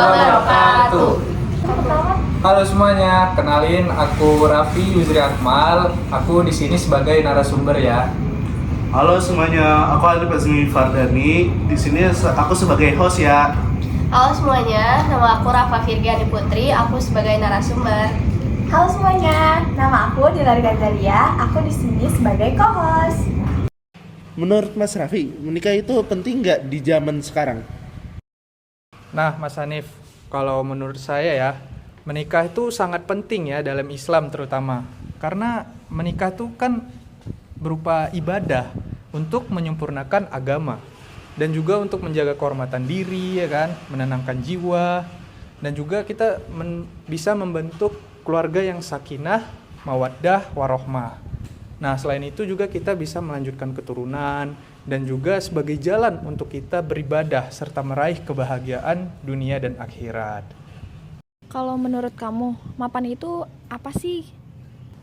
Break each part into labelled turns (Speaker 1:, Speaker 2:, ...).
Speaker 1: wabarakatuh. Halo semuanya, kenalin aku Raffi Yusri Akmal. Aku di sini sebagai narasumber ya.
Speaker 2: Halo semuanya, aku Ali Bazmi Fardani. Di sini aku sebagai host ya.
Speaker 3: Halo semuanya, nama aku Rafa Virgiani Putri, aku sebagai narasumber.
Speaker 4: Halo semuanya, nama aku Dilari Gandaria, aku di sini sebagai co-host.
Speaker 2: Menurut Mas Raffi, menikah itu penting nggak di zaman sekarang?
Speaker 1: Nah, Mas Hanif, kalau menurut saya ya, menikah itu sangat penting ya dalam Islam terutama. Karena menikah itu kan berupa ibadah untuk menyempurnakan agama dan juga untuk menjaga kehormatan diri ya kan, menenangkan jiwa, dan juga kita bisa membentuk keluarga yang sakinah, mawaddah, warohmah. Nah, selain itu juga kita bisa melanjutkan keturunan dan juga sebagai jalan untuk kita beribadah serta meraih kebahagiaan dunia dan akhirat.
Speaker 4: Kalau menurut kamu, mapan itu apa sih?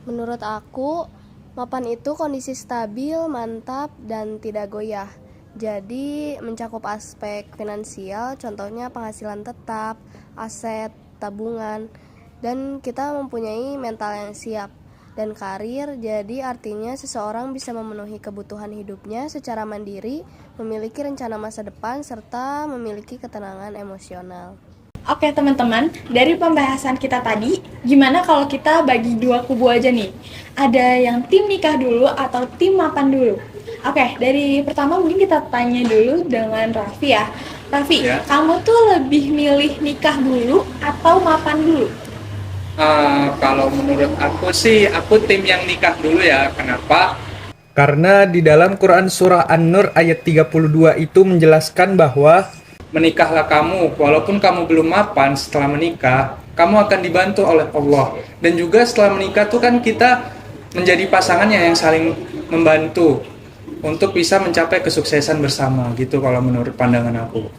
Speaker 3: Menurut aku, mapan itu kondisi stabil, mantap, dan tidak goyah. Jadi mencakup aspek finansial, contohnya penghasilan tetap, aset, tabungan, dan kita mempunyai mental yang siap. Dan karir, jadi artinya seseorang bisa memenuhi kebutuhan hidupnya secara mandiri, memiliki rencana masa depan, serta memiliki ketenangan emosional.
Speaker 4: Oke teman-teman, dari pembahasan kita tadi, gimana kalau kita bagi dua kubu aja nih? Ada yang tim nikah dulu atau tim mapan dulu? Oke, dari pertama mungkin kita tanya dulu dengan Raffi ya. Raffi,
Speaker 1: Ya.
Speaker 4: kamu tuh lebih milih nikah dulu atau mapan dulu?
Speaker 1: Kalau menurut aku sih, aku tim yang nikah dulu ya. Kenapa? Karena di dalam Quran Surah An-Nur ayat 32 itu menjelaskan bahwa menikahlah kamu, walaupun kamu belum mapan. Setelah menikah, kamu akan dibantu oleh Allah. Dan juga setelah menikah tuh kan kita menjadi pasangannya yang saling membantu untuk bisa mencapai kesuksesan bersama gitu kalau menurut pandangan aku.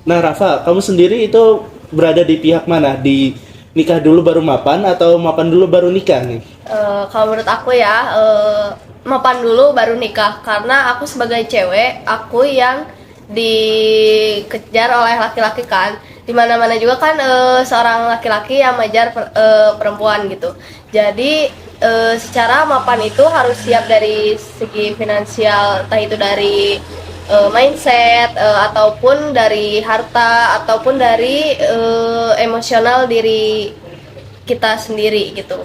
Speaker 2: Nah Rafa, kamu sendiri itu berada di pihak mana? Di nikah dulu baru mapan atau mapan dulu baru nikah nih?
Speaker 3: Kalau menurut aku ya, mapan dulu baru nikah. Karena aku sebagai cewek, aku yang dikejar oleh laki-laki kan. Dimana-mana juga kan seorang laki-laki yang mengejar perempuan gitu. Jadi secara mapan itu harus siap dari segi finansial, entah itu dari mindset, ataupun dari harta, ataupun dari emosional diri kita sendiri gitu.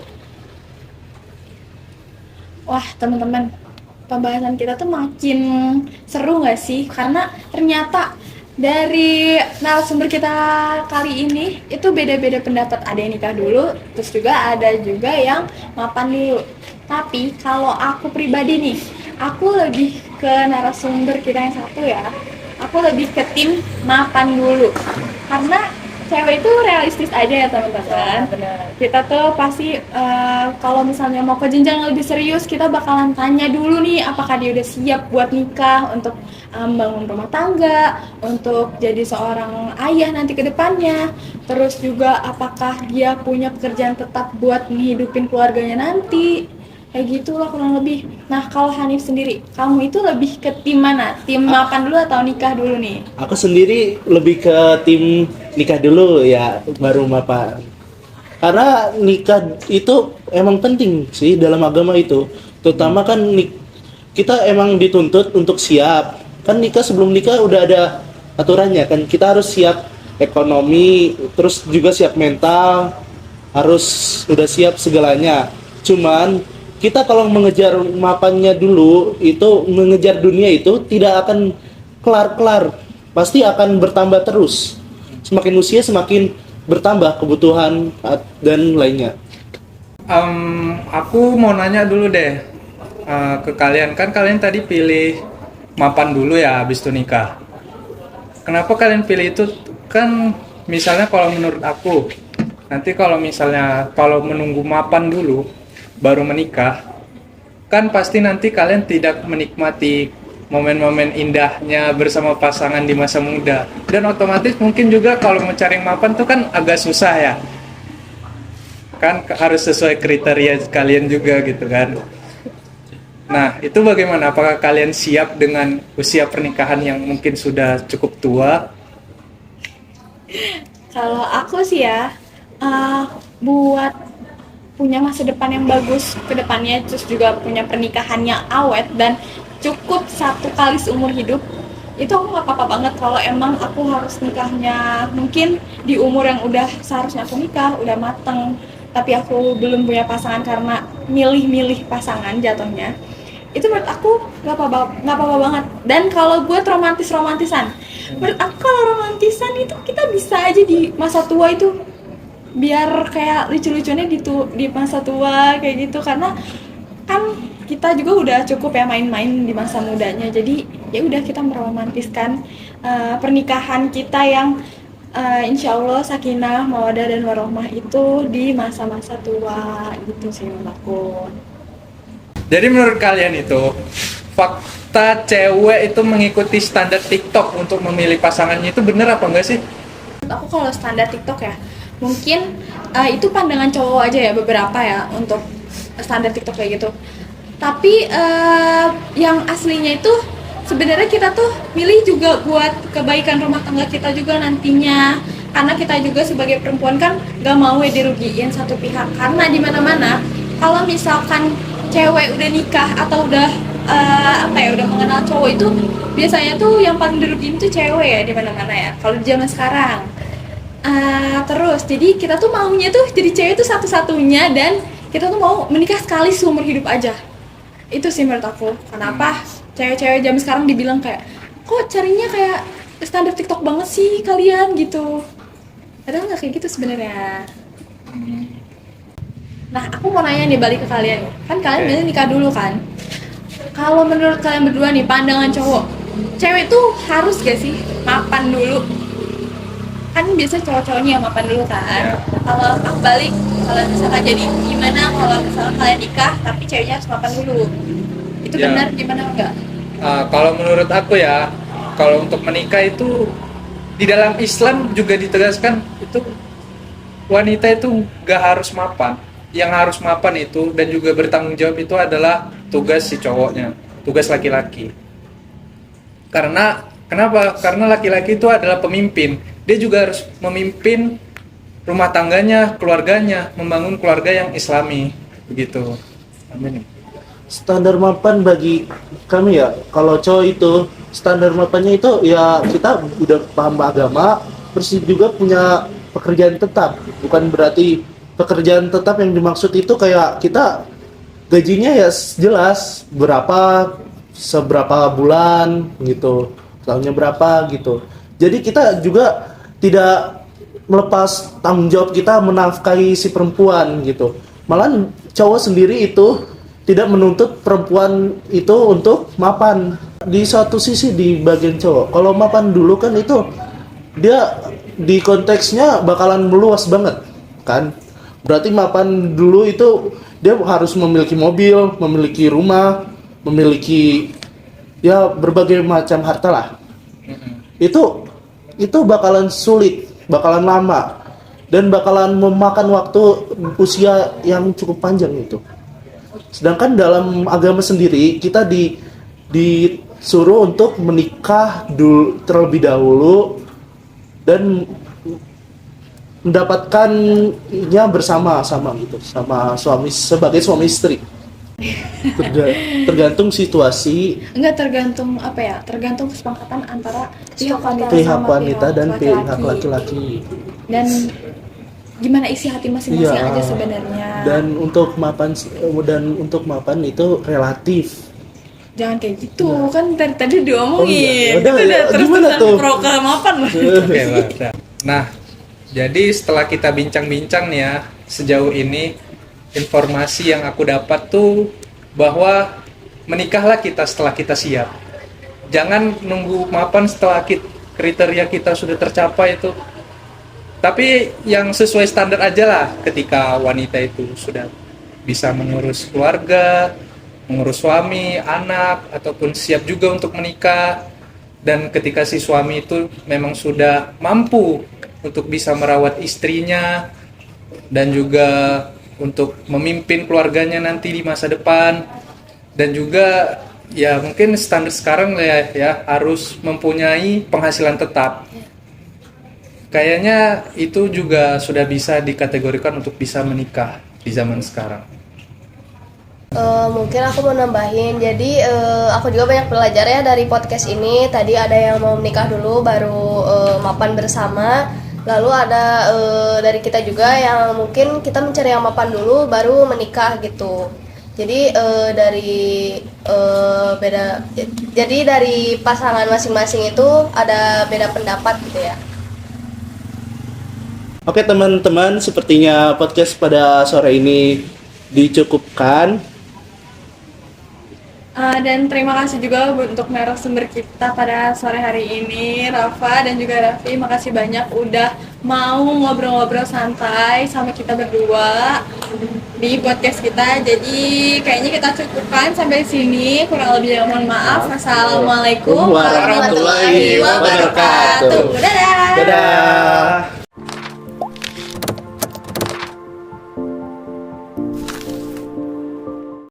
Speaker 4: Wah teman-teman, pembahasan kita tuh makin seru gak sih? Karena ternyata dari narasumber kita kali ini itu beda-beda pendapat. Ada yang nikah dulu, terus juga ada juga yang mapan dulu. Tapi kalau aku pribadi nih, aku lebih ke narasumber kita yang satu ya. Aku lebih ke tim mapan dulu. Karena cewek itu realistis aja ya teman-teman.
Speaker 3: Benar.
Speaker 4: Kita tuh pasti kalau misalnya mau ke jenjang yang lebih serius, kita bakalan tanya dulu nih apakah dia udah siap buat nikah, untuk bangun rumah tangga, untuk jadi seorang ayah nanti ke depannya. Terus juga apakah dia punya pekerjaan tetap buat menghidupin keluarganya nanti. Kayak gitulah kurang lebih. Nah, kalau Hanif sendiri, kamu itu lebih ke tim mana? Tim mapan dulu atau nikah dulu nih?
Speaker 2: Aku sendiri lebih ke tim nikah dulu ya, baru mapan. Karena nikah itu emang penting sih dalam agama itu. Terutama kan kita emang dituntut untuk siap. Kan nikah, sebelum nikah udah ada aturannya kan. Kita harus siap ekonomi, terus juga siap mental, harus udah siap segalanya. Cuman kita kalau mengejar mapannya dulu, itu mengejar dunia itu tidak akan kelar-kelar. Pasti akan bertambah terus. Semakin usia semakin bertambah kebutuhan dan lainnya.
Speaker 1: Aku mau nanya dulu deh ke kalian. Kan kalian tadi pilih mapan dulu ya habis itu nikah. Kenapa kalian pilih itu? Kan misalnya kalau menurut aku, nanti kalau misalnya kalau menunggu mapan dulu baru menikah, kan pasti nanti kalian tidak menikmati momen-momen indahnya bersama pasangan di masa muda. Dan otomatis mungkin juga kalau mau cari mapan tuh kan agak susah ya. Kan harus sesuai kriteria kalian juga gitu kan. Nah, itu bagaimana? Apakah kalian siap dengan usia pernikahan yang mungkin sudah cukup tua?
Speaker 4: Kalau aku sih ya, buat punya masa depan yang bagus ke depannya, terus juga punya pernikahan yang awet dan cukup satu kali seumur hidup, itu aku nggak apa-apa banget kalau emang aku harus nikahnya mungkin di umur yang udah seharusnya aku nikah, udah mateng, tapi aku belum punya pasangan karena milih-milih pasangan jatuhnya. Itu menurut aku nggak apa-apa banget. Dan kalau buat romantisan, menurut aku kalau romantisan itu kita bisa aja di masa tua itu, biar kayak lucu-lucunya di masa tua kayak gitu, karena kan kita juga udah cukup ya main-main di masa mudanya, jadi ya udah kita meromantiskan pernikahan kita yang insya Allah sakinah mawaddah dan warohmah itu di masa-masa tua gitu sih menurut aku.
Speaker 1: Jadi menurut kalian itu fakta cewek itu mengikuti standar TikTok untuk memilih pasangannya itu bener apa enggak sih?
Speaker 4: Aku kalau standar TikTok ya mungkin itu pandangan cowok aja ya, beberapa ya untuk standar TikTok kayak gitu. Tapi yang aslinya itu sebenarnya kita tuh milih juga buat kebaikan rumah tangga kita juga nantinya, karena kita juga sebagai perempuan kan gak mau ya dirugiin satu pihak, karena di mana-mana kalau misalkan cewek udah nikah atau udah udah mengenal cowok itu biasanya tuh yang paling dirugiin tuh cewek ya di mana-mana ya kalau di zaman sekarang. Terus jadi kita tuh maunya tuh jadi cewek tuh satu-satunya, dan kita tuh mau menikah sekali seumur hidup aja. Itu sih menurut aku kenapa cewek-cewek zaman sekarang dibilang kayak, kok carinya kayak standar TikTok banget sih kalian gitu. Padahal nggak kayak gitu sebenarnya. Nah, aku mau nanya nih, balik ke kalian. Kan kalian biasanya nikah dulu kan? Kalau menurut kalian berdua nih, pandangan cowok, cewek tuh harus gak sih mapan dulu? Kan biasanya cowok-cowoknya yang mapan dulu kan? Kalau aku balik, kalau misalkan jadi gimana kalau misalkan kalian nikah tapi ceweknya harus mapan dulu? Itu benar gimana enggak?
Speaker 1: Kalau menurut aku ya, kalau untuk menikah itu di dalam Islam juga ditegaskan itu wanita itu nggak harus mapan. Yang harus mapan itu dan juga bertanggung jawab itu adalah tugas si cowoknya, tugas laki-laki. Kenapa? Karena laki-laki itu adalah pemimpin. Dia juga harus memimpin rumah tangganya, keluarganya, membangun keluarga yang Islami, begitu. Amin.
Speaker 2: Standar mapan bagi kami ya, kalau cowok itu standar mapannya itu ya kita udah paham agama, terus juga punya pekerjaan tetap. Bukan berarti pekerjaan tetap yang dimaksud itu kayak kita gajinya ya jelas seberapa bulan gitu, tahunnya berapa gitu. Jadi kita juga tidak melepas tanggung jawab kita menafkahi si perempuan gitu. Malah cowok sendiri itu tidak menuntut perempuan itu untuk mapan. Di suatu sisi di bagian cowok, kalau mapan dulu kan itu dia di konteksnya bakalan meluas banget kan. Berarti mapan dulu itu dia harus memiliki mobil, memiliki rumah, memiliki ya berbagai macam harta lah. Itu bakalan sulit, bakalan lama, dan bakalan memakan waktu usia yang cukup panjang itu. Sedangkan dalam agama sendiri kita disuruh untuk menikah terlebih dahulu dan mendapatkannya bersama-sama gitu, sama suami, sebagai suami istri. Tergantung situasi,
Speaker 4: Enggak, tergantung apa ya? Tergantung kesepakatan antara pihak wanita
Speaker 2: pihak
Speaker 4: sama
Speaker 2: wanita dan pihak laki-laki.
Speaker 4: Dan gimana isi hati masing-masing
Speaker 2: Iya.
Speaker 4: aja sebenarnya.
Speaker 2: Dan untuk mapan itu relatif.
Speaker 4: Jangan kayak gitu, kan dari tadi diomongin.
Speaker 2: Oh, udah,
Speaker 4: Itu udah
Speaker 2: ya,
Speaker 4: terus
Speaker 2: gimana tuh?
Speaker 4: pro ke mapan lah.
Speaker 1: Oke, Mbak. Nah, jadi setelah kita bincang-bincang nih ya, sejauh ini informasi yang aku dapat tuh bahwa menikahlah kita setelah kita siap. Jangan nunggu mapan setelah kriteria kita sudah tercapai itu. Tapi yang sesuai standar aja lah, ketika wanita itu sudah bisa mengurus keluarga, mengurus suami, anak, ataupun siap juga untuk menikah. Dan ketika si suami itu memang sudah mampu untuk bisa merawat istrinya dan juga untuk memimpin keluarganya nanti di masa depan, dan juga ya mungkin standar sekarang ya harus mempunyai penghasilan tetap. kayaknya itu juga sudah bisa dikategorikan untuk bisa menikah di zaman sekarang.
Speaker 3: Mungkin aku mau nambahin, jadi aku juga banyak belajar ya dari podcast ini. Tadi ada yang mau menikah dulu baru mapan bersama, lalu ada dari kita juga yang mungkin kita mencari yang mapan dulu baru menikah gitu. Jadi dari pasangan masing-masing itu ada beda pendapat gitu ya.
Speaker 2: Oke teman-teman, sepertinya podcast pada sore ini dicukupkan.
Speaker 4: Dan terima kasih juga untuk narasumber kita pada sore hari ini, Rafa dan juga Raffi. Makasih banyak udah mau ngobrol-ngobrol santai sama kita berdua di podcast kita. Jadi kayaknya kita cukupkan sampai sini. Kurang lebihnya mohon maaf. Wassalamualaikum warahmatullahi wabarakatuh. Dadah.
Speaker 2: Dadah.